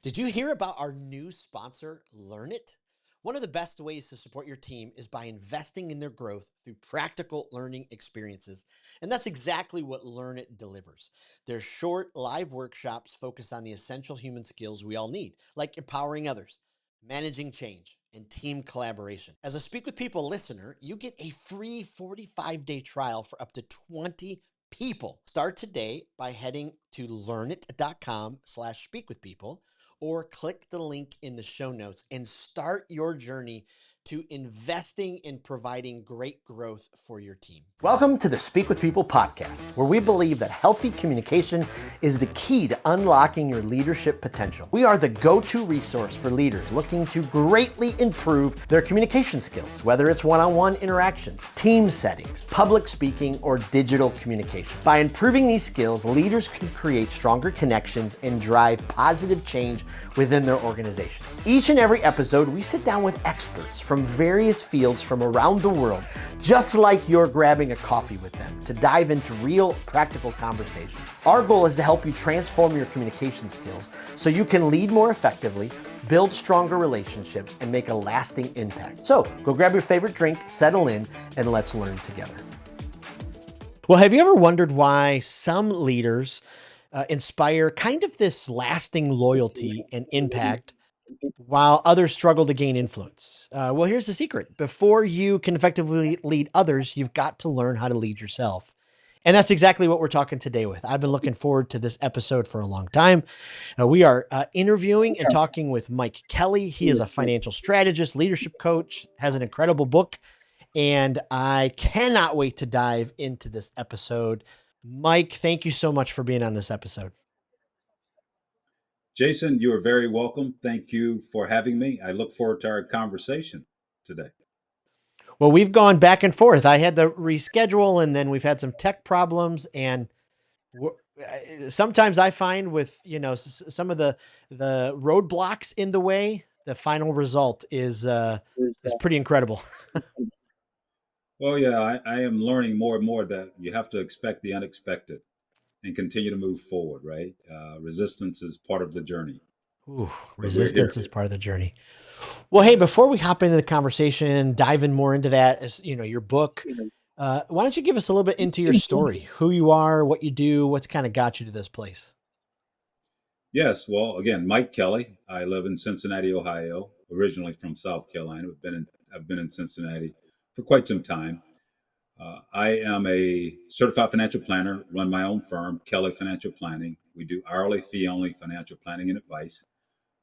Did you hear about our new sponsor, Learn It? One of the best ways to support your team is by investing in their growth through practical learning experiences. And that's exactly what Learn It delivers. Their short, live workshops focus on the essential human skills we all need, like empowering others, managing change, and team collaboration. As a Speak with People listener, you get a free 45-day trial for up to 20 people. Start today by heading to learnit.com/speakwithpeople or click the link in the show notes and start your journey to investing in providing great growth for your team. Welcome to the Speak with People podcast, where we believe that healthy communication is the key to unlocking your leadership potential. We are the go-to resource for leaders looking to greatly improve their communication skills, whether it's one-on-one interactions, team settings, public speaking, or digital communication. By improving these skills, leaders can create stronger connections and drive positive change within their organizations. Each and every episode, we sit down with experts from various fields from around the world, just like you're grabbing a coffee with them, to dive into real, practical conversations. Our goal is to help you transform your communication skills so you can lead more effectively, build stronger relationships, and make a lasting impact. So go grab your favorite drink, settle in, and let's learn together. Well, have you ever wondered why some leaders inspire kind of this lasting loyalty and impact while others struggle to gain influence? Well, here's the secret. Before you can effectively lead others, you've got to learn how to lead yourself. And that's exactly what we're talking today with. I've been looking forward to this episode for a long time. We are interviewing and talking with Mike Kelly. He is a financial strategist, leadership coach, has an incredible book, and I cannot wait to dive into this episode. Mike, thank you so much for being on this episode. Jason, you are very welcome. Thank you for having me. I look forward to our conversation today. Well, we've gone back and forth. I had to reschedule, and then we've had some tech problems. And sometimes I find with some of the roadblocks in the way, the final result is pretty incredible. Well, yeah, I am learning more and more that you have to expect the unexpected and continue to move forward, right? Resistance is part of the journey, Ooh, but we're here. resistance is part of the journey. Well, hey, before we hop into the conversation, diving more into that, as your book, why don't you give us a little bit into your story, who you are, what you do, what's kind of got you to this place? Yes, well, again, Mike Kelly. I live in Cincinnati, Ohio, originally from South Carolina. I've been in Cincinnati for quite some time. I am a certified financial planner, run my own firm, Kelly Financial Planning. We do hourly fee only financial planning and advice.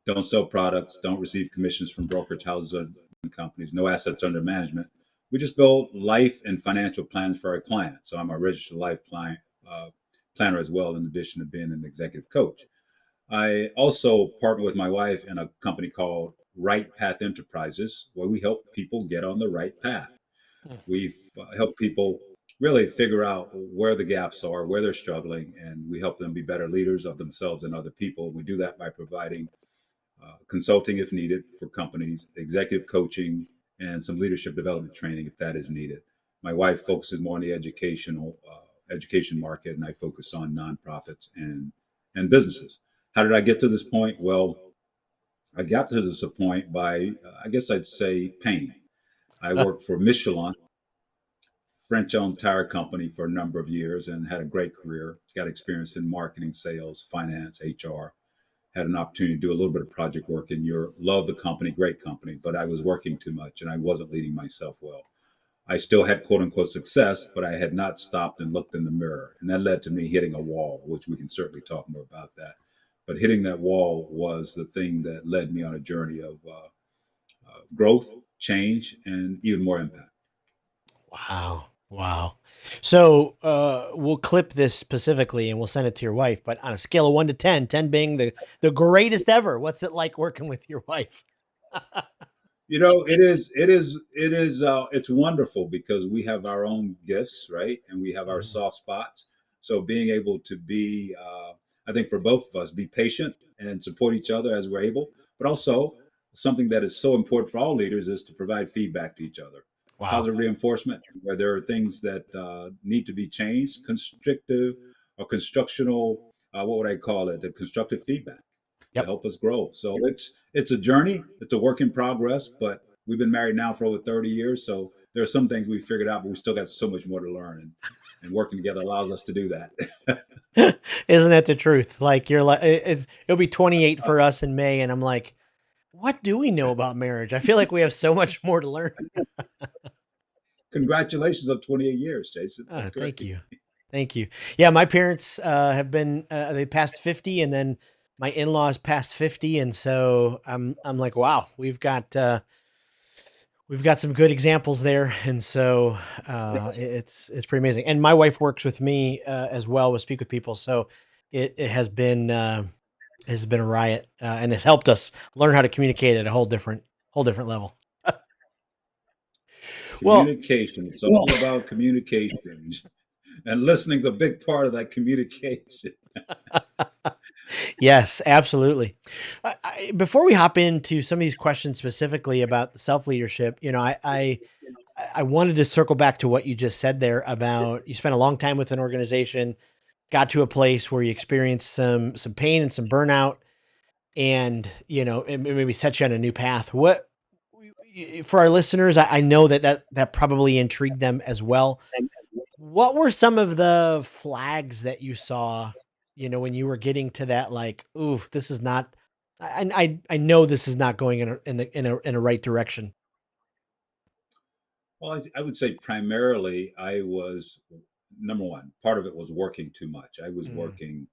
Don't sell products, don't receive commissions from brokerage houses and companies, no assets under management. We just build life and financial plans for our clients. So I'm a registered life planner as well, in addition to being an executive coach. I also partner with my wife in a company called Right Path Enterprises, where we help people get on the right path. We've helped people really figure out where the gaps are, where they're struggling, and we help them be better leaders of themselves and other people. We do that by providing consulting if needed for companies, executive coaching, and some leadership development training if that is needed. My wife focuses more on the education market, and I focus on nonprofits and businesses. How did I get to this point? Well, I got to this point by, I guess I'd say, pain. I worked for Michelin, French-owned tire company, for a number of years and had a great career. Got experience in marketing, sales, finance, HR. Had an opportunity to do a little bit of project work in Europe. Love the company, great company, but I was working too much and I wasn't leading myself well. I still had quote unquote success, but I had not stopped and looked in the mirror. And that led to me hitting a wall, which we can certainly talk more about that. But hitting that wall was the thing that led me on a journey of growth, change, and even more impact. Wow. Wow. So we'll clip this specifically and we'll send it to your wife, but on a scale of 1 to 10, 10 being the greatest ever, what's it like working with your wife? It's wonderful because we have our own gifts, right? And we have our Mhm. soft spots. So being able to be, I think for both of us, be patient and support each other as we're able, but also something that is so important for all leaders is to provide feedback to each other, Wow. positive reinforcement where there are things that need to be changed, constructive or constructional, what would I call it? The constructive feedback. to Yep. help us grow. So it's a journey. It's a work in progress, but we've been married now for over 30 years. So there are some things we figured out, but we still got so much more to learn. And working together allows us to do that. Isn't that the truth? Like you're like it'll be 28 for us in May, and I'm like, what do we know about marriage? I feel like we have so much more to learn. Congratulations on 28 years, Jason. That's Thank great. you. Thank you. Yeah, my parents have been they passed 50, and then my in-laws passed 50, and so I'm like, wow, we've got some good examples there, and so it's pretty amazing. And my wife works with me as well with Speak with People, so it has been a riot and has helped us learn how to communicate at a whole different level. Well, Communication. It's all about communication. And listening's a big part of that communication. yes, absolutely. Before we hop into some of these questions specifically about the self leadership, I wanted to circle back to what you just said there about you spent a long time with an organization, got to a place where you experienced some pain and some burnout, and it maybe set you on a new path. What for our listeners, I know that probably intrigued them as well. What were some of the flags that you saw, when you were getting to that, like, ooh, this is not, I know this is not going in a right direction. Well, I would say primarily I was number one, part of it was working too much. I was Mm, working,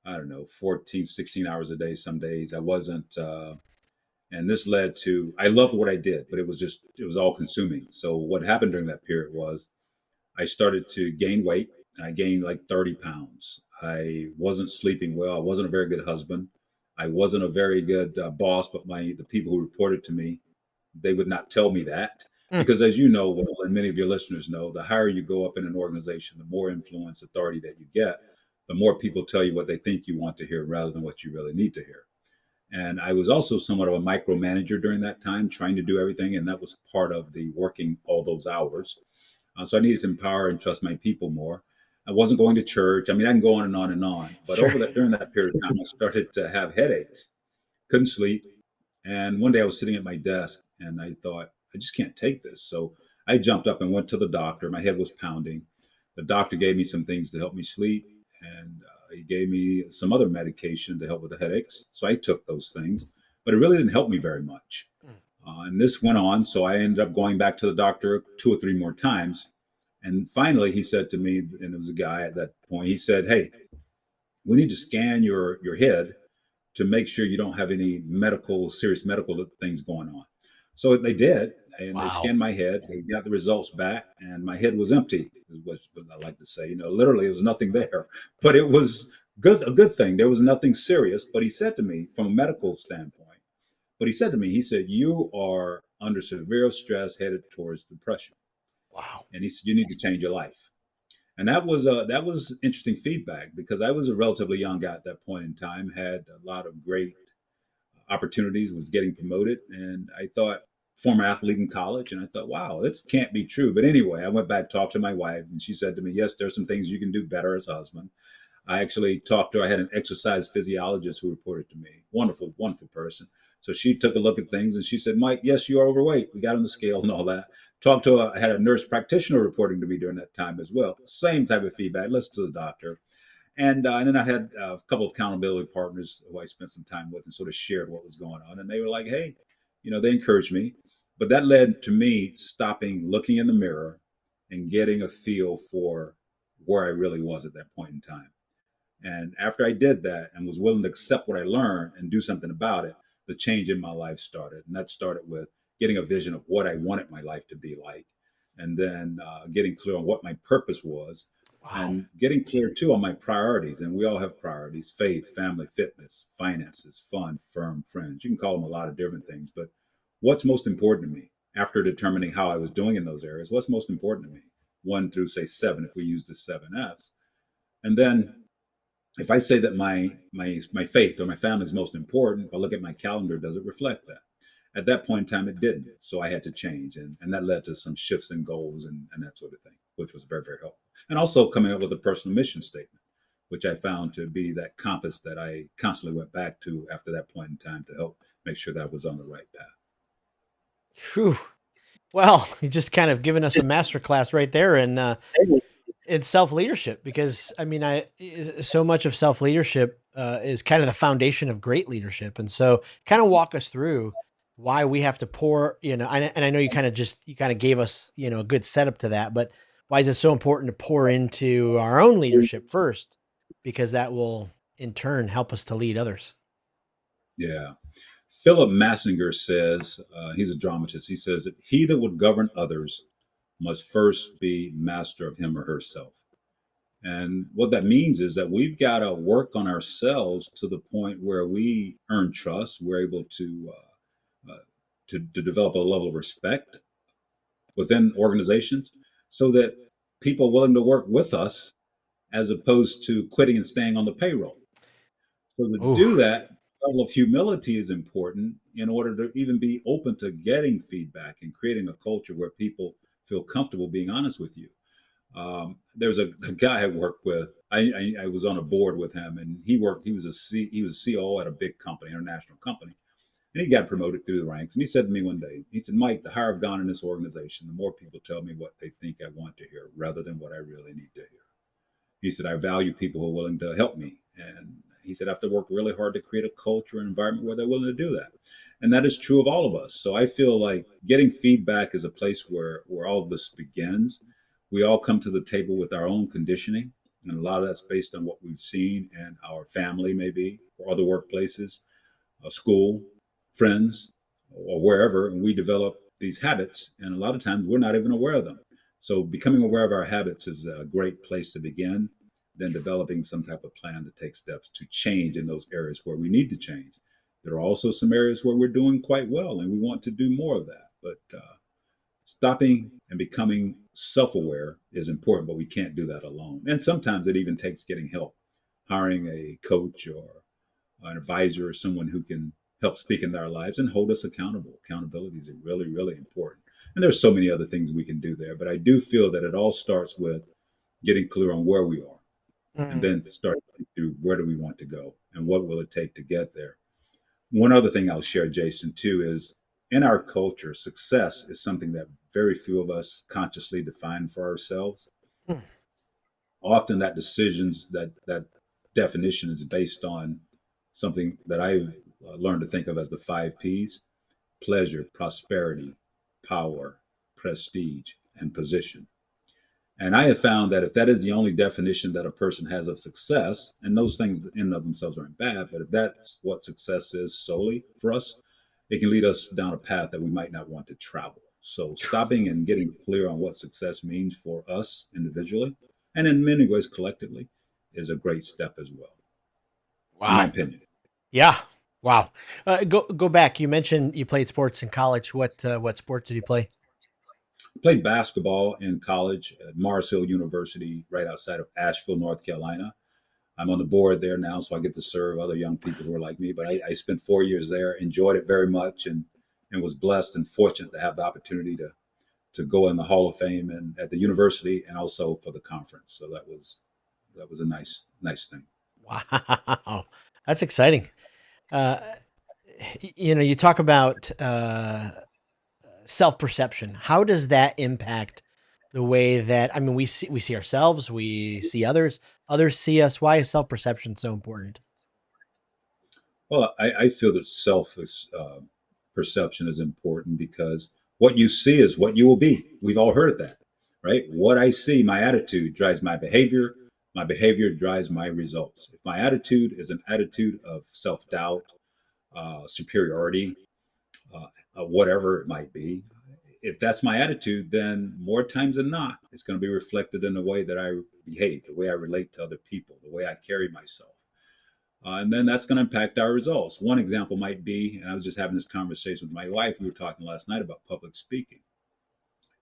I don't know, 14, 16 hours a day some days. I wasn't, and this led to, I loved what I did, but it was all consuming. So what happened during that period was I started to gain weight. I gained like 30 pounds. I wasn't sleeping well. I wasn't a very good husband. I wasn't a very good boss, but the people who reported to me, they would not tell me that mm, because, as you know, well, and many of your listeners know, the higher you go up in an organization, the more influence, authority that you get, the more people tell you what they think you want to hear rather than what you really need to hear. And I was also somewhat of a micromanager during that time, trying to do everything, and that was part of the working all those hours. So I needed to empower and trust my people more. I wasn't going to church. I mean, I can go on and on and on. But sure. over that during that period of time, I started to have headaches, couldn't sleep. And one day I was sitting at my desk and I thought, I just can't take this. So I jumped up and went to the doctor. My head was pounding. The doctor gave me some things to help me sleep, and he gave me some other medication to help with the headaches. So I took those things, but it really didn't help me very much. Mm, And this went on. So I ended up going back to the doctor two or three more times. And finally, he said to me, and it was a guy at that point, he said, "Hey, we need to scan your head to make sure you don't have any serious medical things going on." So they did, and they wow. scanned my head. They got the results back, and my head was empty. Is what I like to say. Literally, there was nothing there, but it was a good thing. There was nothing serious. But he said to me, from a medical standpoint, he said, "You are under severe stress, headed towards depression," Wow. and he said, "You need to change your life." And that was interesting feedback because I was a relatively young guy at that point in time, had a lot of great opportunities, was getting promoted, and I thought, former athlete in college, and I thought, wow, this can't be true. But anyway, I went back, talked to my wife, and she said to me, yes, there's some things you can do better as a husband. I actually talked to her. I had an exercise physiologist who reported to me. Wonderful, wonderful person. So she took a look at things and she said, Mike, yes, you are overweight. We got on the scale and all that. I had a nurse practitioner reporting to me during that time as well. Same type of feedback. Listen to the doctor. And then I had a couple of accountability partners who I spent some time with and sort of shared what was going on. And they were like, hey, they encouraged me. But that led to me stopping, looking in the mirror, and getting a feel for where I really was at that point in time. And after I did that and was willing to accept what I learned and do something about it, the change in my life started. And that started with getting a vision of what I wanted my life to be like, and then getting clear on what my purpose was, Wow. and getting clear too on my priorities. And we all have priorities: faith, family, fitness, finances, fun, firm, friends. You can call them a lot of different things, but what's most important to me after determining how I was doing in those areas? What's most important to me? One through, say, seven, if we use the seven F's. And then if I say that my faith or my family is most important, if I look at my calendar, does it reflect that? At that point in time, it didn't. So I had to change, and that led to some shifts in goals and that sort of thing, which was very, very helpful. And also coming up with a personal mission statement, which I found to be that compass that I constantly went back to after that point in time to help make sure that I was on the right path. Phew. Well, you just kind of given us a master class right there in self leadership, because I mean, so much of self leadership is kind of the foundation of great leadership, and so kind of walk us through why we have to pour. And I know you kind of gave us a good setup to that, but why is it so important to pour into our own leadership first, because that will in turn help us to lead others. Yeah. Philip Massinger says, he's a dramatist, he says that he that would govern others must first be master of him or herself. And what that means is that we've got to work on ourselves to the point where we earn trust. We're able to develop a level of respect within organizations so that people are willing to work with us as opposed to quitting and staying on the payroll. So to do Oh, that, level of humility is important in order to even be open to getting feedback and creating a culture where people feel comfortable being honest with you. There's a guy I worked with. I was on a board with him, and he worked. He was COO at a big company, international company, and he got promoted through the ranks. And he said to me one day, he said, "Mike, the higher I've gone in this organization, the more people tell me what they think I want to hear, rather than what I really need to hear." He said, "I value people who are willing to help me," and he said, "I have to work really hard to create a culture and environment where they're willing to do that." And that is true of all of us. So I feel like getting feedback is a place where all of this begins. We all come to the table with our own conditioning, and a lot of that's based on what we've seen in our family, maybe, or other workplaces, school, friends, or wherever, and we develop these habits. And a lot of times we're not even aware of them. So becoming aware of our habits is a great place to begin. Then developing some type of plan to take steps to change in those areas where we need to change. There are also some areas where we're doing quite well, and we want to do more of that. But stopping and becoming self-aware is important, but we can't do that alone. And sometimes it even takes getting help, hiring a coach or an advisor or someone who can help speak into our lives and hold us accountable. Accountability is really, really important. And there's so many other things we can do there, but I do feel that it all starts with getting clear on where we are and mm, then start through where do we want to go and what will it take to get there. One other thing I'll share, Jason, too, is in our culture, success is something that very few of us consciously define for ourselves. mm, Often that definition is based on something that I've learned to think of as the 5 P's: pleasure, prosperity, power, prestige, and position. And I have found that if that is the only definition that a person has of success, and those things in and of themselves aren't bad, but if that's what success is solely for us, it can lead us down a path that we might not want to travel. So stopping and getting clear on what success means for us individually, and in many ways collectively, is a great step as well, in my wow. opinion. Yeah. Wow. Go back. You mentioned you played sports in college. What sport did you play? I played basketball in college at Mars Hill University, right outside of Asheville, North Carolina. I'm on the board there now, so I get to serve other young people who are like me. But I spent 4 years there, enjoyed it very much, and was blessed and fortunate to have the opportunity to go in the Hall of Fame and at the university and also for the conference. So that was a nice thing. Wow. That's exciting. Uh, you talk about self perception. How does that impact the way that, I mean, we see ourselves, we see others, others see us? Why is self perception so important? Well, I feel that self perception is important because what you see is what you will be. We've all heard that, right? What I see, my attitude drives my behavior drives my results. If my attitude is an attitude of self doubt, superiority, whatever it might be, if that's my attitude, then more times than not, it's going to be reflected in the way that I behave, the way I relate to other people, the way I carry myself. And then that's going to impact our results. One example might be, and I was just having this conversation with my wife. We were talking last night about public speaking.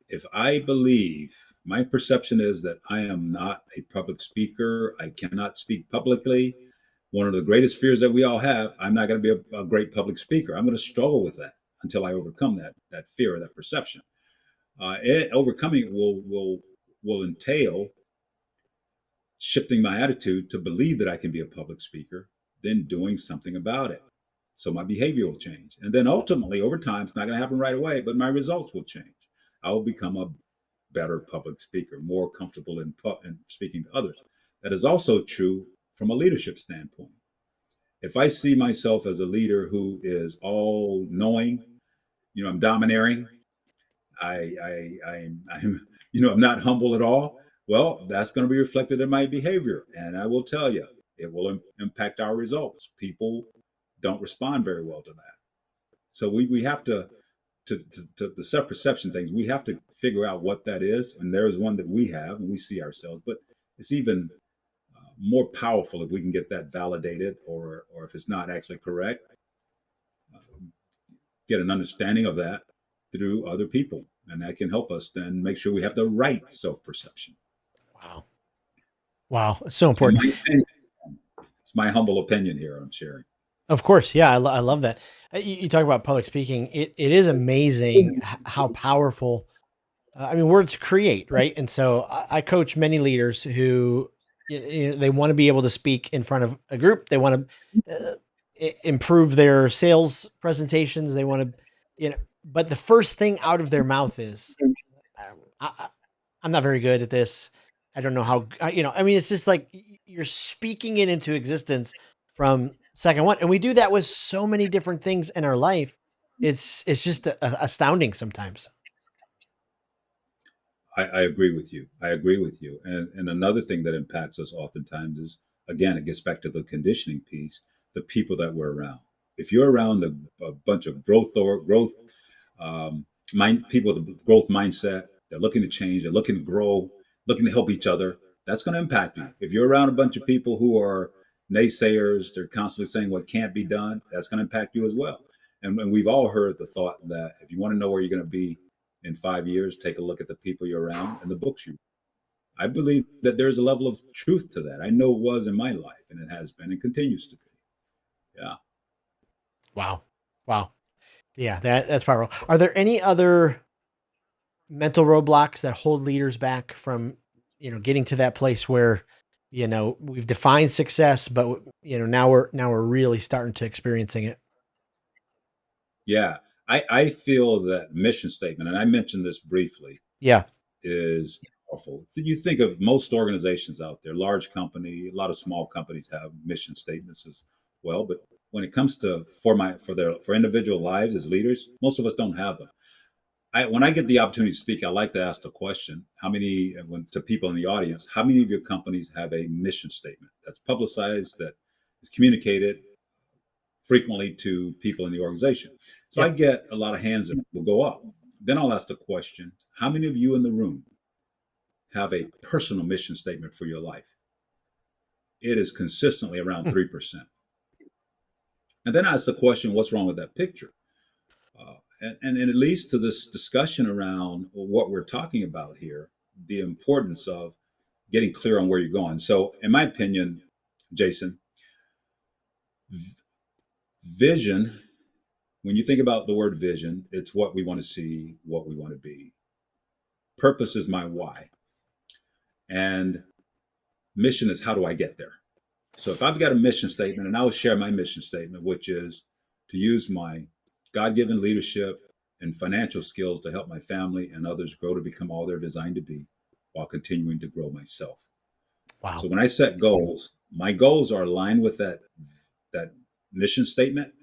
If I believe my perception is that I am not a public speaker, I cannot speak publicly. One of the greatest fears that we all have, I'm not going to be a great public speaker. I'm going to struggle with that until I overcome that fear or that perception. Overcoming it will entail shifting my attitude to believe that I can be a public speaker, then doing something about it. So my behavior will change. And then ultimately, over time, it's not going to happen right away, but my results will change. I will become a better public speaker, more comfortable in speaking to others. That is also true from a leadership standpoint. If I see myself as a leader who is all knowing, I'm domineering, I'm not humble at all. Well, that's going to be reflected in my behavior. And I will tell you, it will impact our results. People don't respond very well to that. So we have to the self perception things, we have to figure out what that is. And there is one that we have and we see ourselves, but it's even more powerful if we can get that validated, or if it's not actually correct, get an understanding of that through other people. And that can help us then make sure we have the right self perception. Wow. Wow. It's so In important. my opinion, it's my humble opinion here I'm sharing. Of course. Yeah. I love that. You talk about public speaking. It is amazing how powerful, I mean, words create, right? And so I coach many leaders who, they want to be able to speak in front of a group. They want to improve their sales presentations. They want to, but the first thing out of their mouth is, I'm not very good at this. I don't know how, I mean, it's just like you're speaking it into existence from second one. And we do that with so many different things in our life. It's just astounding sometimes. I agree with you. I agree with you. And another thing that impacts us oftentimes is, again, it gets back to the conditioning piece, the people that we're around. If you're around a bunch of growth people with a growth mindset, they're looking to change, they're looking to grow, looking to help each other, that's going to impact you. If you're around a bunch of people who are naysayers, they're constantly saying what can't be done, that's going to impact you as well. And we've all heard the thought that if you want to know where you're going to be in 5 years, take a look at the people you're around and the books you read. I believe that there's a level of truth to that. I know it was in my life, and it has been and continues to be. Yeah. Wow. Wow. Yeah, that's powerful. Are there any other mental roadblocks that hold leaders back from, getting to that place where, we've defined success, but now we're really starting to experiencing it? Yeah. I feel that mission statement, and I mentioned this briefly, Yeah. is powerful. You think of most organizations out there, large company, a lot of small companies have mission statements as well. But when it comes to for individual lives as leaders, most of us don't have them. When I get the opportunity to speak, I like to ask the question: how many, to people in the audience, how many of your companies have a mission statement that's publicized, that is communicated frequently to people in the organization? So I Yep. get a lot of hands that will go up. Then I'll ask the question: how many of you in the room have a personal mission statement for your life? It is consistently around 3%. And then I ask the question: what's wrong with that picture? And it leads to this discussion around what we're talking about here, the importance of getting clear on where you're going. So, in my opinion, Jason, vision, when you think about the word vision, it's what we want to see, what we want to be. Purpose is my why. And mission is how do I get there? So, if I've got a mission statement, and I'll share my mission statement, which is to use my God given leadership and financial skills to help my family and others grow to become all they're designed to be while continuing to grow myself. Wow. So when I set goals, my goals are aligned with that mission statement,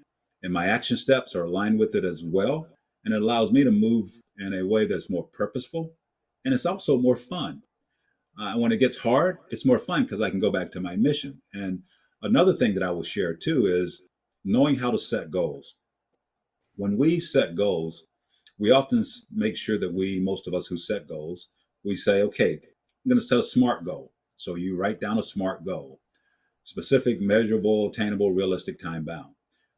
and my action steps are aligned with it as well. And it allows me to move in a way that's more purposeful, and it's also more fun. When it gets hard, it's more fun because I can go back to my mission. And another thing that I will share too is knowing how to set goals. When we set goals, we often make sure that most of us who set goals, we say, okay, I'm going to set a SMART goal. So you write down a SMART goal: specific, measurable, attainable, realistic, time bound.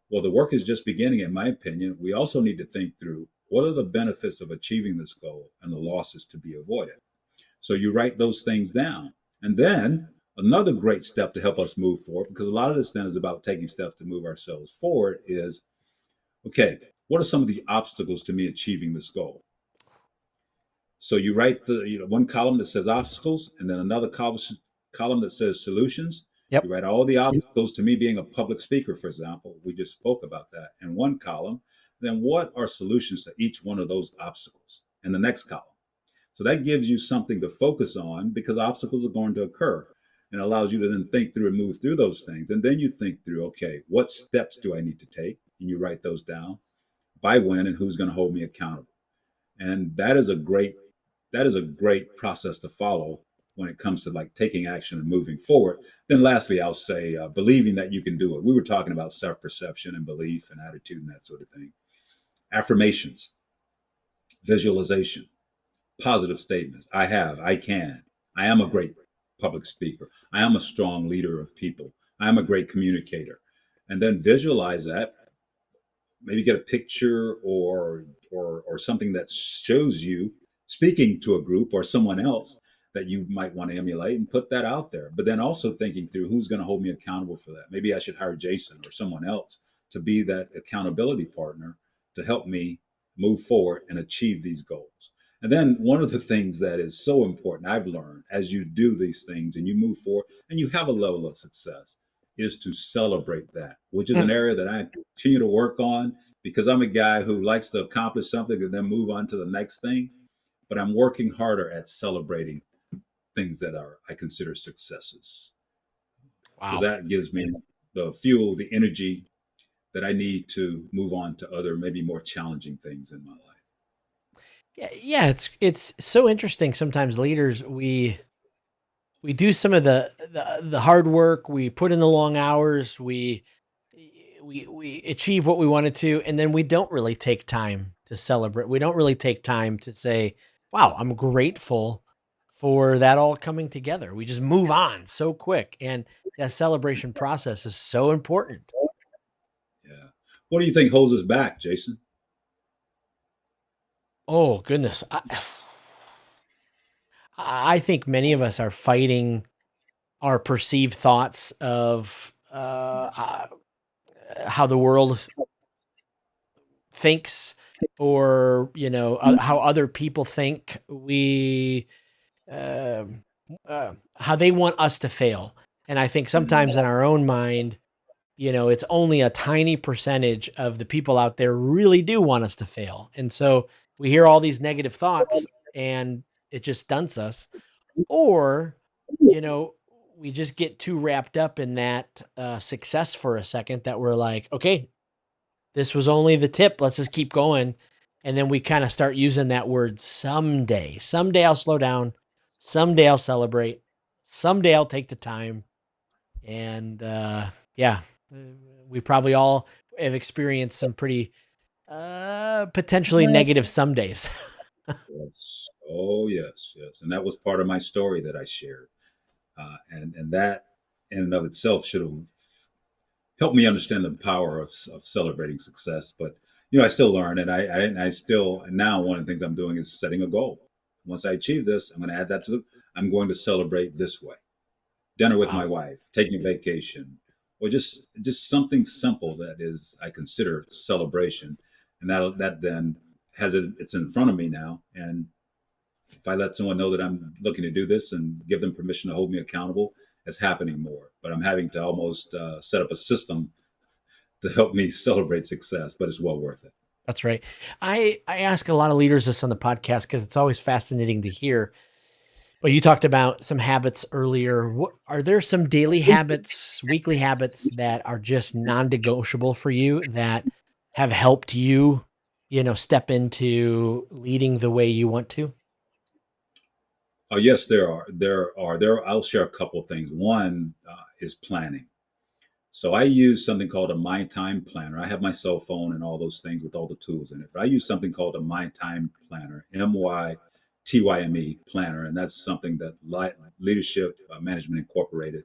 Well, the work is just beginning, in my opinion. We also need to think through what are the benefits of achieving this goal and the losses to be avoided. So you write those things down. And then another great step to help us move forward, because a lot of this then is about taking steps to move ourselves forward, is okay, what are some of the obstacles to me achieving this goal? So you write the one column that says obstacles, and then another column that says solutions. You Yep. write all the obstacles to me being a public speaker, for example. We just spoke about that in one column. Then what are solutions to each one of those obstacles in the next column? So that gives you something to focus on because obstacles are going to occur and allows you to then think through and move through those things. And then you think through, okay, what steps do I need to take? And you write those down by when and who's going to hold me accountable. And that is a great process to follow when it comes to like taking action and moving forward. Then lastly, I'll say believing that you can do it. We were talking about self-perception and belief and attitude and that sort of thing. Affirmations, visualization, positive statements. I can, I am a great public speaker. I am a strong leader of people. I am a great communicator. And then visualize that, maybe get a picture or something that shows you speaking to a group or someone else that you might want to emulate and put that out there. But then also thinking through who's going to hold me accountable for that. Maybe I should hire Jason or someone else to be that accountability partner to help me move forward and achieve these goals. And then one of the things that is so important I've learned as you do these things and you move forward and you have a level of success is to celebrate that, which is an Mm. area that I continue to work on because I'm a guy who likes to accomplish something and then move on to the next thing. But I'm working harder at celebrating things that are I consider successes because Wow. that gives me the fuel, the energy that I need to move on to other, maybe more challenging things in my life. Yeah, yeah, it's so interesting. Sometimes leaders, we do some of the hard work, we put in the long hours, we achieve what we wanted to, and then we don't really take time to celebrate. We don't really take time to say, "Wow, I'm grateful for that all coming together." We just move on so quick, and that celebration process is so important. Yeah. What do you think holds us back, Jason? Oh goodness, I think many of us are fighting our perceived thoughts of how the world thinks, or how other people think, um, how they want us to fail. And I think sometimes in our own mind, it's only a tiny percentage of the people out there really do want us to fail, and so we hear all these negative thoughts and it just stunts us. Or you know we just get too wrapped up in that success for a second, that we're like, okay, this was only the tip. Let's just keep going. And then we kind of start using that word someday. Someday I'll slow down. Someday I'll celebrate. Someday I'll take the time. And yeah, uh, we probably all have experienced some pretty potentially negative some days. Yes. Oh, yes, yes. And that was part of my story that I shared. And that in and of itself should have helped me understand the power of celebrating success. But, I still learn. And I still, and now one of the things I'm doing is setting a goal. Once I achieve this, I'm going to add that I'm going to celebrate this way. Dinner with my Wow. wife, taking a vacation, or just something simple that is I consider celebration, and that then it's in front of me now. And if I let someone know that I'm looking to do this and give them permission to hold me accountable, it's happening more. But I'm having to almost set up a system to help me celebrate success. But it's well worth it. That's right. I ask a lot of leaders this on the podcast because it's always fascinating to hear. But you talked about some habits earlier. What are there some daily habits, weekly habits that are just non-negotiable for you that have helped you, step into leading the way you want to? Yes, there are. I'll share a couple of things. One is planning. So I use something called a My Time Planner. I have my cell phone and all those things with all the tools in it. But I use something called a My Time Planner, MYTYME planner, and that's something that Leadership Management Incorporated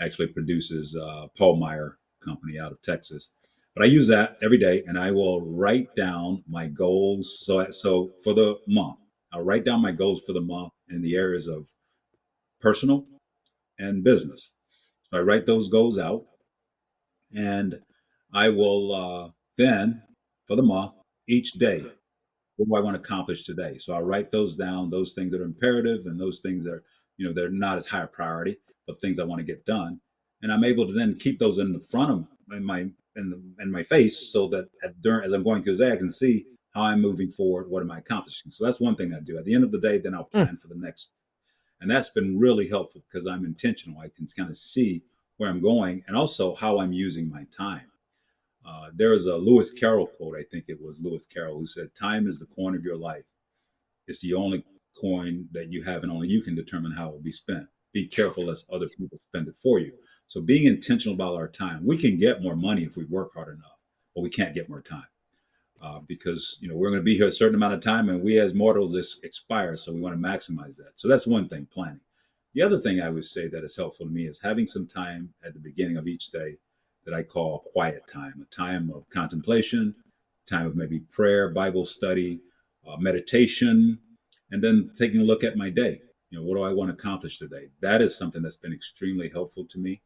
actually produces. Paul Meyer company out of Texas. But I use that every day, and I will write down my goals. So for the month, I'll write down my goals for the month in the areas of personal and business. So I write those goals out and I will then, for the month, each day, what do I want to accomplish today? So I write those down, those things that are imperative and those things that are, they're not as high a priority. but things I want to get done. And I'm able to then keep those in the front of in my face so that as I'm going through the day, I can see how I'm moving forward. What am I accomplishing? So that's one thing I do. At the end of the day, then I'll Mm. plan for the next. And that's been really helpful because I'm intentional. I can kind of see where I'm going and also how I'm using my time. There is a Lewis Carroll quote, I think it was Lewis Carroll, who said, "Time is the coin of your life. It's the only coin that you have, and only you can determine how it will be spent. Be careful lest other people spend it for you." So, being intentional about our time, we can get more money if we work hard enough, but we can't get more time because we're going to be here a certain amount of time, and we as mortals expire. So, we want to maximize that. So, that's one thing, planning. The other thing I would say that is helpful to me is having some time at the beginning of each day that I call quiet time, a time of contemplation, time of maybe prayer, Bible study, meditation, and then taking a look at my day. What do I want to accomplish today? That is something that's been extremely helpful to me.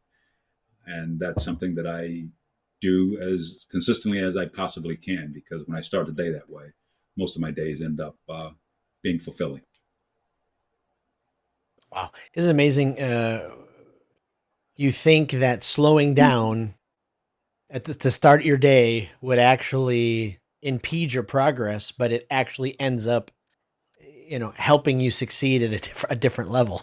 And that's something that I do as consistently as I possibly can, because when I start the day that way, most of my days end up being fulfilling. Wow. Isn't it amazing? You think that slowing down to start your day would actually impede your progress, but it actually ends up, helping you succeed at a different level.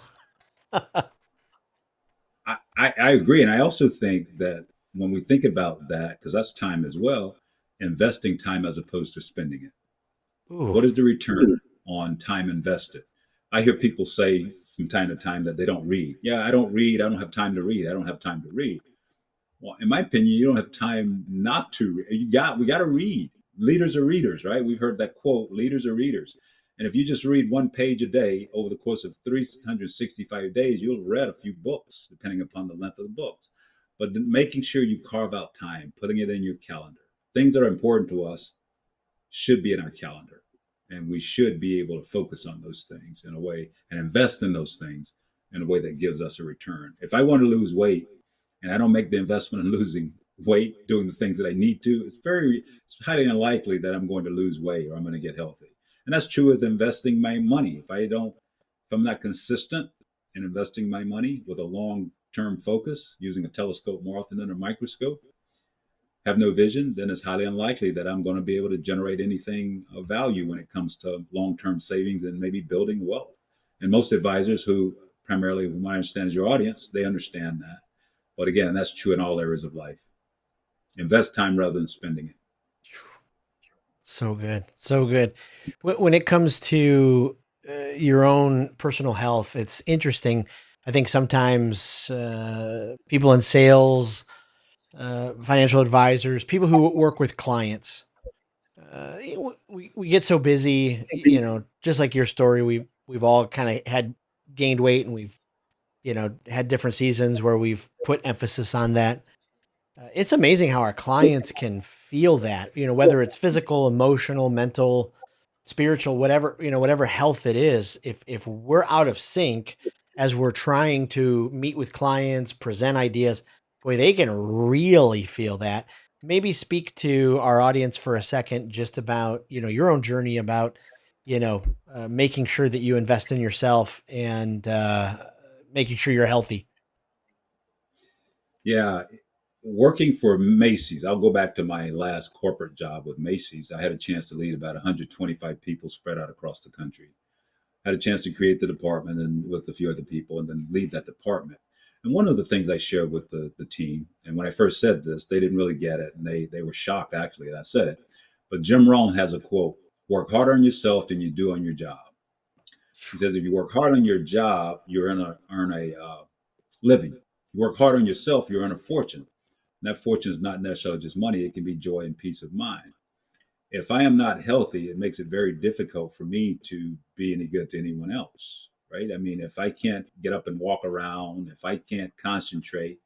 I agree. And I also think that when we think about that, because that's time as well, investing time as opposed to spending it. Ooh. What is the return on time invested? I hear people say from time to time that they don't read. Yeah, I don't read. I don't have time to read. I don't have time to read. Well, in my opinion, you don't have time not to. We got to read. Leaders are readers, right? We've heard that quote, leaders are readers. And if you just read one page a day over the course of 365 days, you'll have read a few books, depending upon the length of the books. But making sure you carve out time, putting it in your calendar. Things that are important to us should be in our calendar. And we should be able to focus on those things in a way and invest in those things in a way that gives us a return. If I want to lose weight and I don't make the investment in losing weight, doing the things that I need to, it's highly unlikely that I'm going to lose weight or I'm going to get healthy. And that's true with investing my money. If I'm not consistent in investing my money with a long term focus, using a telescope more often than a microscope, have no vision, then it's highly unlikely that I'm going to be able to generate anything of value when it comes to long term savings and maybe building wealth. And most advisors who primarily, from what I understand, is your audience, they understand that. But again, that's true in all areas of life. Invest time rather than spending it. So good. So good. When it comes to your own personal health, it's interesting. I think sometimes people in sales, financial advisors, people who work with clients, we get so busy, just like your story, we've all kind of had gained weight and we've, had different seasons where we've put emphasis on that. It's amazing how our clients can feel that, whether it's physical, emotional, mental, spiritual, whatever, whatever health it is. If we're out of sync as we're trying to meet with clients, present ideas, boy, they can really feel that. Maybe speak to our audience for a second just about, your own journey about, making sure that you invest in yourself and making sure you're healthy. Yeah. Working for Macy's, I'll go back to my last corporate job with Macy's. I had a chance to lead about 125 people spread out across the country. I had a chance to create the department and with a few other people and then lead that department. And one of the things I shared with the team, and when I first said this, they didn't really get it. And they were shocked actually that I said it. But Jim Rohn has a quote: work harder on yourself than you do on your job. He says, if you work hard on your job, you're going to earn a living. You work hard on yourself, you earn a fortune. And that fortune is not necessarily just money, it can be joy and peace of mind. If I am not healthy, it makes it very difficult for me to be any good to anyone else, right? I mean, if I can't get up and walk around, if I can't concentrate,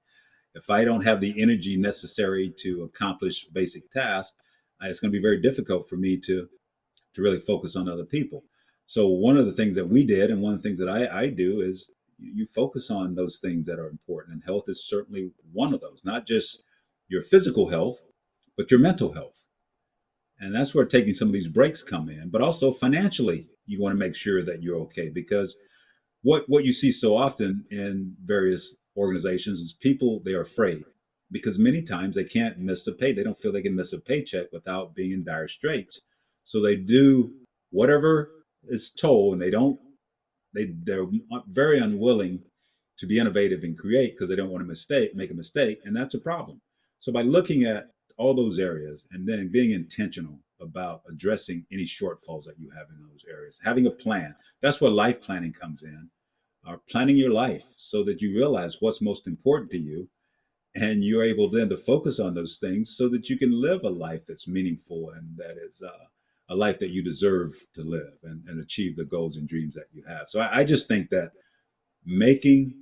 if I don't have the energy necessary to accomplish basic tasks, it's going to be very difficult for me to really focus on other people. So one of the things that we did, and one of the things that I do is you focus on those things that are important. And health is certainly one of those, not just your physical health, but your mental health. And that's where taking some of these breaks come in. But also financially, you want to make sure that you're okay because what you see so often in various organizations is people, they are afraid because many times they can't miss a pay. They don't feel they can miss a paycheck without being in dire straits. So they do whatever is told, and they're very unwilling to be innovative and create because they don't want to make a mistake, and that's a problem. So by looking at all those areas and then being intentional about addressing any shortfalls that you have in those areas, having a plan, that's where life planning comes in. Planning your life so that you realize what's most important to you, and you're able then to focus on those things so that you can live a life that's meaningful and that is a life that you deserve to live, and achieve the goals and dreams that you have. So I just think that making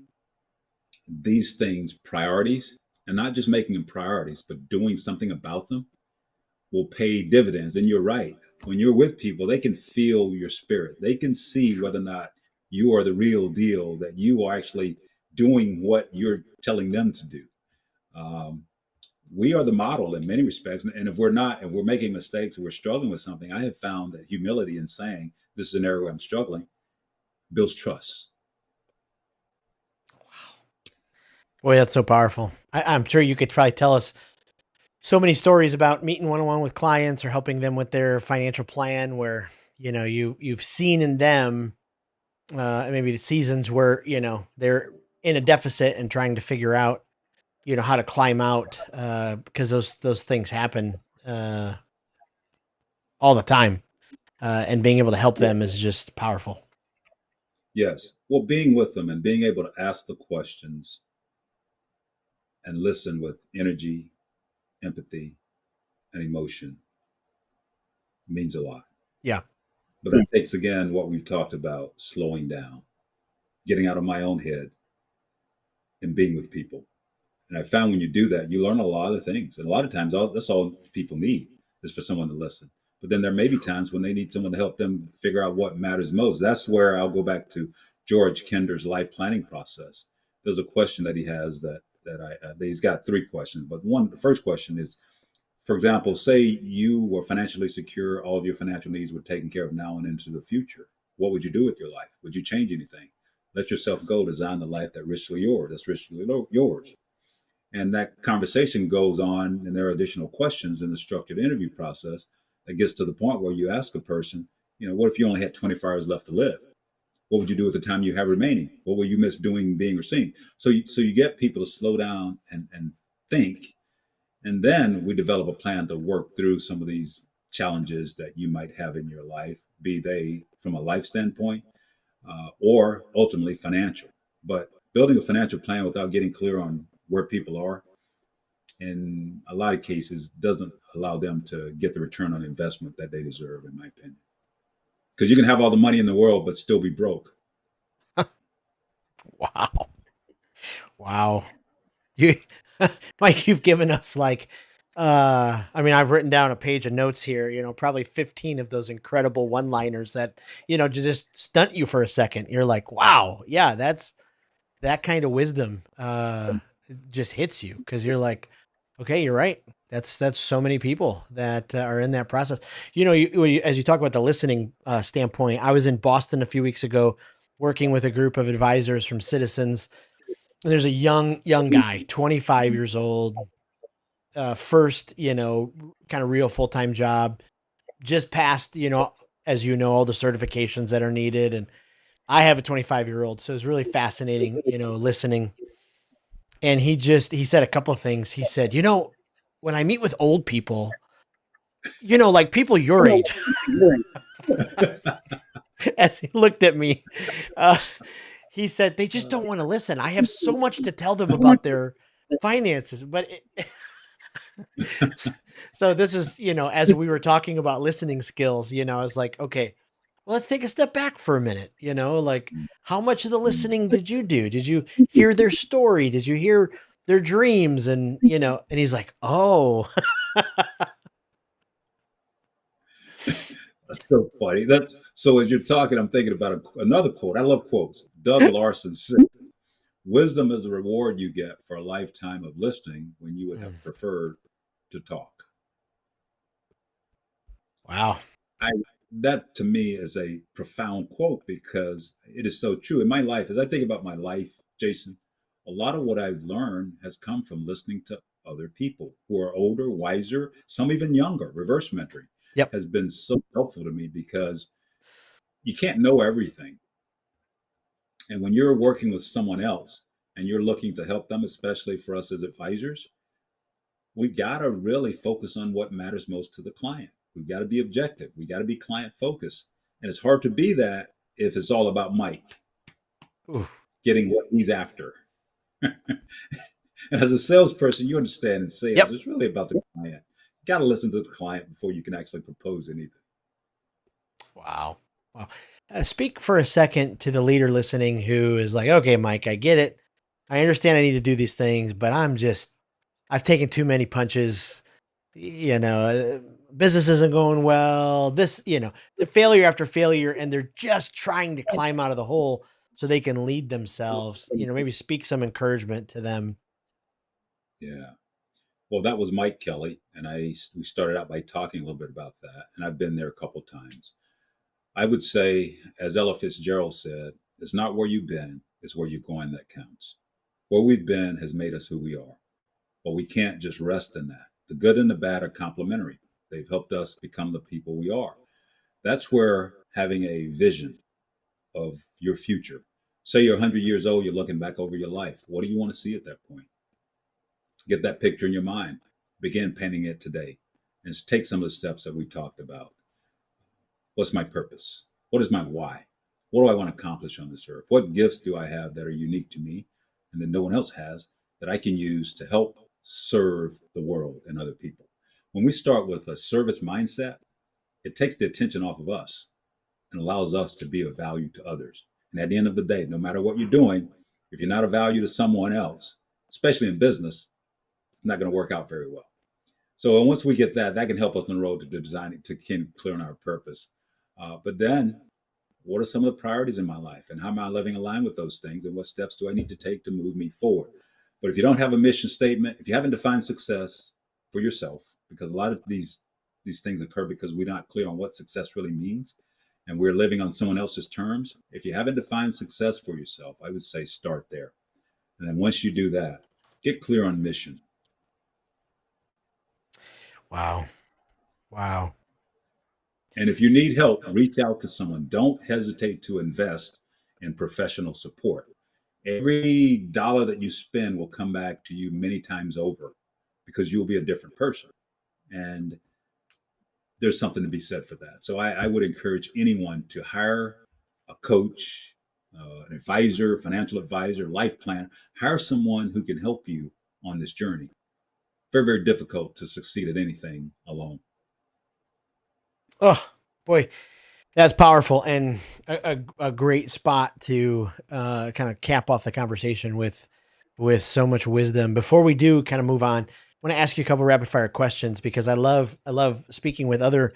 these things priorities, and not just making them priorities, but doing something about them, will pay dividends. And you're right. When you're with people, they can feel your spirit. They can see whether or not you are the real deal, that you are actually doing what you're telling them to do. Um, we are the model in many respects. And if we're not, if we're making mistakes, if we're struggling with something, I have found that humility in saying, this is an area where I'm struggling, builds trust. Boy, that's so powerful. I'm sure you could probably tell us so many stories about meeting one on one with clients or helping them with their financial plan where, you've seen in them maybe the seasons where, they're in a deficit and trying to figure out, how to climb out because those things happen all the time. And being able to help them is just powerful. Yes. Well, being with them and being able to ask the questions and listen with energy, empathy, and emotion means a lot. Yeah. But that takes, again, what we've talked about, slowing down, getting out of my own head, and being with people. And I found when you do that, you learn a lot of things. And a lot of times, that's all people need is for someone to listen. But then there may be times when they need someone to help them figure out what matters most. That's where I'll go back to George Kinder's life planning process. There's a question that he has that he's got three questions. But the first question is, for example, say you were financially secure, all of your financial needs were taken care of now and into the future. What would you do with your life? Would you change anything? Let yourself go. Design the life that's richly yours. That's richly yours. And that conversation goes on, and there are additional questions in the structured interview process that gets to the point where you ask a person, what if you only had 24 hours left to live? What would you do with the time you have remaining? What will you miss doing, being, or seeing? So you get people to slow down and think, and then we develop a plan to work through some of these challenges that you might have in your life, be they from a life standpoint or ultimately financial. But building a financial plan without getting clear on where people are in a lot of cases doesn't allow them to get the return on investment that they deserve, in my opinion. Because you can have all the money in the world but still be broke. Wow. Wow. You, Mike, you've given us like, I've written down a page of notes here, probably 15 of those incredible one liners that, to just stunt you for a second. You're like, wow, yeah, that kind of wisdom, just hits you. Cause you're like, okay, you're right. That's so many people that are in that process. As you talk about the listening standpoint, I was in Boston a few weeks ago working with a group of advisors from Citizens. And there's a young guy, 25 years old, first, kind of real full-time job, just passed, as all the certifications that are needed. And I have a 25-year-old, so it was really fascinating, listening. And he said a couple of things. He said, when I meet with old people, like people your age, as he looked at me, uh, he said, they just don't want to listen. I have so much to tell them about their finances, but so this is, as we were talking about listening skills, I was like, okay, well, let's take a step back for a minute, like how much of the listening did you do? Did you hear their story? Did you hear their dreams? And, and he's like, oh, That's so funny. That's so. As you're talking, I'm thinking about another quote. I love quotes. Doug Larson said, "Wisdom is the reward you get for a lifetime of listening when you would Mm. have preferred to talk." Wow. that to me is a profound quote because it is so true in my life. As I think about my life, Jason, a lot of what I've learned has come from listening to other people who are older, wiser, some even younger. Reverse mentoring Yep. has been so helpful to me because you can't know everything. And when you're working with someone else and you're looking to help them, especially for us as advisors, we got to really focus on what matters most to the client. We've got to be objective. We got to be client focused. And it's hard to be that if it's all about Mike Oof. getting what he's after. And as a salesperson, you understand in sales, Yep. it's really about the client. You got to listen to the client before you can actually propose anything. Wow. Wow. Speak for a second to the leader listening who is like, okay, Mike, I get it. I understand I need to do these things, but I've taken too many punches. You know, business isn't going well. The failure after failure, and they're just trying to climb out of the hole so they can lead themselves. Maybe speak some encouragement to them. Yeah. Well, that was Mike Kelly, and we started out by talking a little bit about that, and I've been there a couple times. I would say, as Ella Fitzgerald said, it's not where you've been, it's where you're going that counts. Where we've been has made us who we are, but we can't just rest in that. The good and the bad are complementary. They've helped us become the people we are. That's where having a vision of your future. Say you're 100 years old, you're looking back over your life. What do you want to see at that point? Get that picture in your mind. Begin painting it today and take some of the steps that we talked about. What's my purpose? What is my why? What do I want to accomplish on this earth? What gifts do I have that are unique to me and that no one else has that I can use to help serve the world and other people? When we start with a service mindset, it takes the attention off of us and allows us to be of value to others. And at the end of the day, no matter what you're doing, if you're not of value to someone else, especially in business, it's not going to work out very well. So once we get that, that can help us on the road to designing to clearing our purpose. But then, what are some of the priorities in my life, and how am I living aligned with those things, and what steps do I need to take to move me forward? But if you don't have a mission statement, if you haven't defined success for yourself, because a lot of these things occur because we're not clear on what success really means, and we're living on someone else's terms. If you haven't defined success for yourself, I would say start there, and then once you do that, get clear on mission. Wow. Wow. And if you need help, reach out to someone. Don't hesitate to invest in professional support. Every dollar that you spend will come back to you many times over because you'll be a different person. And there's something to be said for that. So I would encourage anyone to hire a coach, an advisor, financial advisor, life plan. Hire someone who can help you on this journey. Very, very difficult to succeed at anything alone. Oh, boy. That's powerful and a great spot to kind of cap off the conversation with so much wisdom. Before we do kind of move on, I want to ask you a couple rapid fire questions because I love speaking with other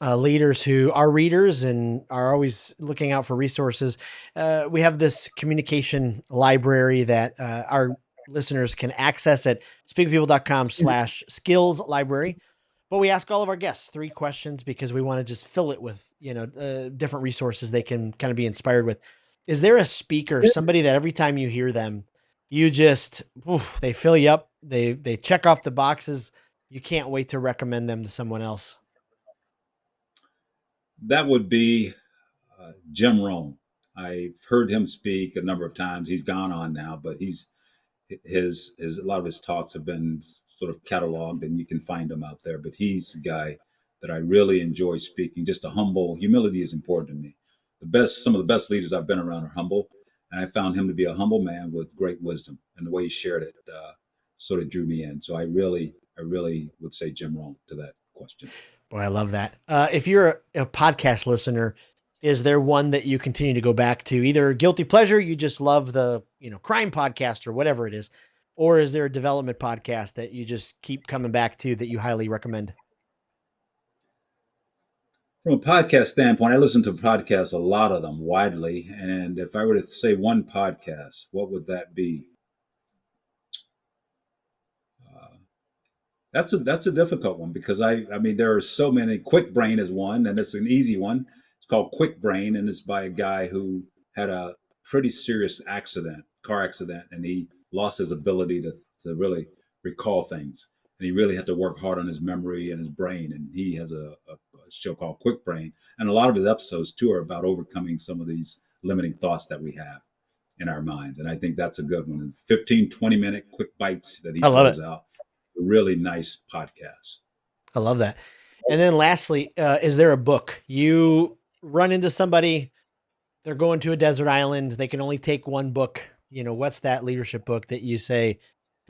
leaders who are readers and are always looking out for resources. We have this communication library that our listeners can access at speakpeople.com/skills library. But we ask all of our guests 3 questions because we want to just fill it with, different resources they can kind of be inspired with. Is there a speaker, somebody that every time you hear them, you just, they fill you up. They check off the boxes. You can't wait to recommend them to someone else. That would be Jim Rohn. I've heard him speak a number of times. He's gone on now, but his a lot of his talks have been sort of cataloged, and you can find them out there. But he's a guy that I really enjoy speaking. Just a humble humility is important to me. Some of the best leaders I've been around are humble, and I found him to be a humble man with great wisdom, and the way he shared it sort of drew me in. So I really would say Jim Rohn to that question. Boy, I love that. If you're a podcast listener, is there one that you continue to go back to? Either guilty pleasure, you just love the crime podcast or whatever it is, or is there a development podcast that you just keep coming back to that you highly recommend? From a podcast standpoint, I listen to podcasts, a lot of them widely. And if I were to say one podcast, what would that be? That's a difficult one because I mean there are so many. Quick Brain is one, and it's an easy one. It's called Quick Brain, and it's by a guy who had a pretty serious car accident, and he lost his ability to really recall things, and he really had to work hard on his memory and his brain. And he has a show called Quick Brain, and a lot of his episodes too are about overcoming some of these limiting thoughts that we have in our minds. And I think that's a good one. 15, 20-minute quick bites that he I love throws it. out. A really nice podcast. I love that. And then lastly, is there a book you run into somebody, they're going to a desert island, they can only take one book? What's that leadership book that you say,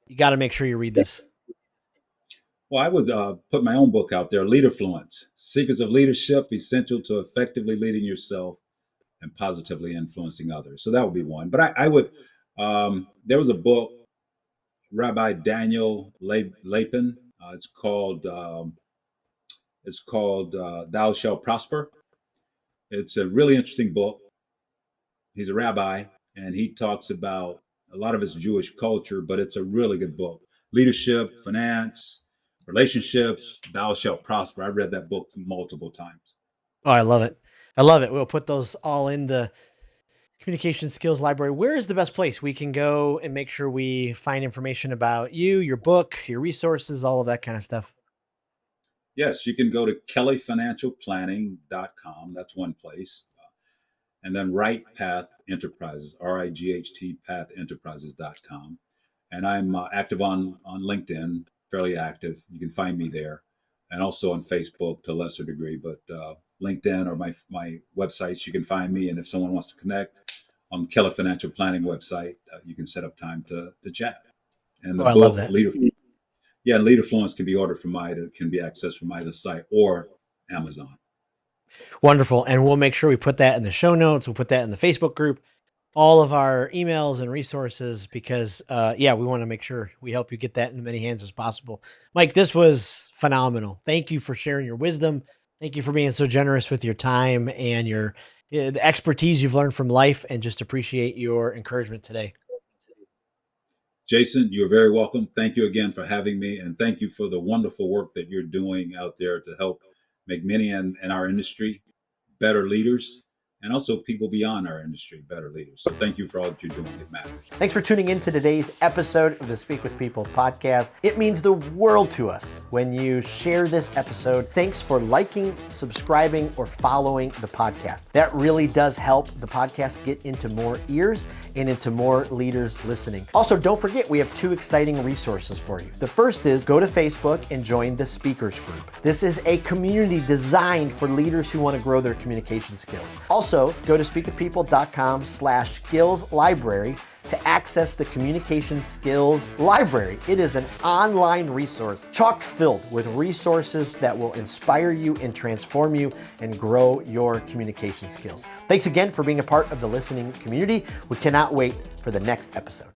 you got to make sure you read this? Well, I would put my own book out there, Leaderfluence: Secrets of Leadership Essential to Effectively Leading Yourself and Positively Influencing Others. So that would be one. But I would, there was a book, Rabbi Daniel Lapin. It's called Thou Shalt Prosper. It's a really interesting book. He's a rabbi, and he talks about a lot of his Jewish culture, but it's a really good book. Leadership, finance, relationships, Thou Shalt Prosper. I've read that book multiple times. Oh, I love it. I love it. We'll put those all in the communication skills library. Where is the best place we can go and make sure we find information about you, your book, your resources, all of that kind of stuff? Yes, you can go to kellyfinancialplanning.com. That's one place. And then Right Path Enterprises, RIGHT pathenterprises.com. And I'm active on LinkedIn, fairly active. You can find me there. And also on Facebook to a lesser degree, but LinkedIn or my websites, you can find me. And if someone wants to connect on the Kelly Financial Planning website, you can set up time to chat. And Oh, the I love book, that. Leaderfluence can be ordered can be accessed from either site or Amazon. Wonderful. And we'll make sure we put that in the show notes. We'll put that in the Facebook group, all of our emails and resources, because we want to make sure we help you get that in as many hands as possible. Mike, this was phenomenal. Thank you for sharing your wisdom. Thank you for being so generous with your time and the expertise you've learned from life, and just appreciate your encouragement today. Jason, you're very welcome. Thank you again for having me, and thank you for the wonderful work that you're doing out there to help make many in our industry better leaders, and also people beyond our industry better leaders. So thank you for all that you're doing. It matters. Thanks for tuning in to today's episode of the Speak with People podcast. It means the world to us when you share this episode. Thanks for liking, subscribing, or following the podcast. That really does help the podcast get into more ears and into more leaders listening. Also, don't forget, we have 2 exciting resources for you. The first is go to Facebook and join the speakers group. This is a community designed for leaders who want to grow their communication skills. Also, go to speakwithpeople.com/skills library to access the communication skills library. It is an online resource chock filled with resources that will inspire you and transform you and grow your communication skills. Thanks again for being a part of the listening community. We cannot wait for the next episode.